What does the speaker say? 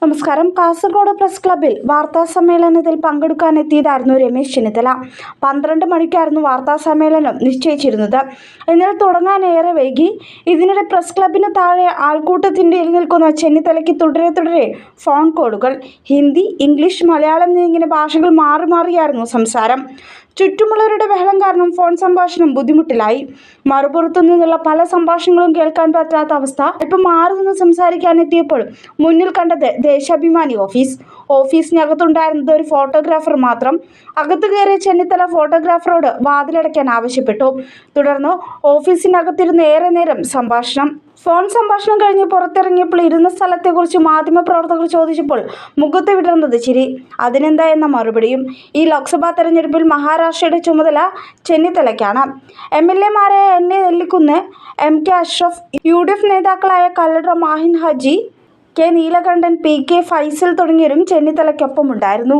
നമസ്കാരം. കാസർഗോഡ് പ്രസ് ക്ലബ്ബിൽ വാർത്താ സമ്മേളനത്തിൽ പങ്കെടുക്കാനെത്തിയതായിരുന്നു രമേശ് ചെന്നിത്തല. 12 മണിക്കായിരുന്നു വാർത്താ സമ്മേളനം നിശ്ചയിച്ചിരുന്നത്. എന്നാൽ തുടങ്ങാൻ ഏറെ വൈകി. ഇതിനിടെ പ്രസ് ക്ലബ്ബിന് താഴെ ആൾക്കൂട്ടത്തിന്റെ നിൽക്കുന്ന ചെന്നിത്തലയ്ക്ക് തുടരെ ഫോൺ കോളുകൾ. ഹിന്ദി, ഇംഗ്ലീഷ്, മലയാളം എന്നിങ്ങനെ ഭാഷകൾ മാറി മാറിയായിരുന്നു സംസാരം. ചുറ്റുമുള്ളവരുടെ ബഹളം കാരണം ഫോൺ സംഭാഷണം ബുദ്ധിമുട്ടിലായി. മറുപുറത്തു നിന്നുള്ള പല സംഭാഷണങ്ങളും കേൾക്കാൻ പറ്റാത്ത അവസ്ഥ. ഇപ്പം മാറി നിന്ന് സംസാരിക്കാനെത്തിയപ്പോൾ മുന്നിൽ കണ്ടത് ദേശാഭിമാനി ഓഫീസിനകത്തുണ്ടായിരുന്നത് ഒരു ഫോട്ടോഗ്രാഫർ മാത്രം. അകത്ത് കയറിയ ചെന്നിത്തല ഫോട്ടോഗ്രാഫറോട് വാതിലടയ്ക്കാൻ ആവശ്യപ്പെട്ടു. തുടർന്ന് ഓഫീസിനകത്തിരുന്ന് ഏറെ നേരം ഫോൺ സംഭാഷണം കഴിഞ്ഞ് പുറത്തിറങ്ങിയപ്പോൾ ഇരുന്ന സ്ഥലത്തെക്കുറിച്ച് മാധ്യമപ്രവർത്തകർ ചോദിച്ചപ്പോൾ മുഖത്ത് വിടർന്നത് ചിരി. അതിനെന്താ എന്ന മറുപടിയും. ഈ ലോക്സഭാ തെരഞ്ഞെടുപ്പിൽ മഹാരാഷ്ട്രയുടെ ചുമതല ചെന്നിത്തലയ്ക്കാണ്. MLA-മാരായ NA Nellikunnu, MK Ashraf, UDF നേതാക്കളായ കല്ലട മാഹിൻ ഹാജി, K നീലകണ്ഠൻ, PK ഫൈസൽ തുടങ്ങിയവരും ചെന്നിത്തലയ്ക്കൊപ്പമുണ്ടായിരുന്നു.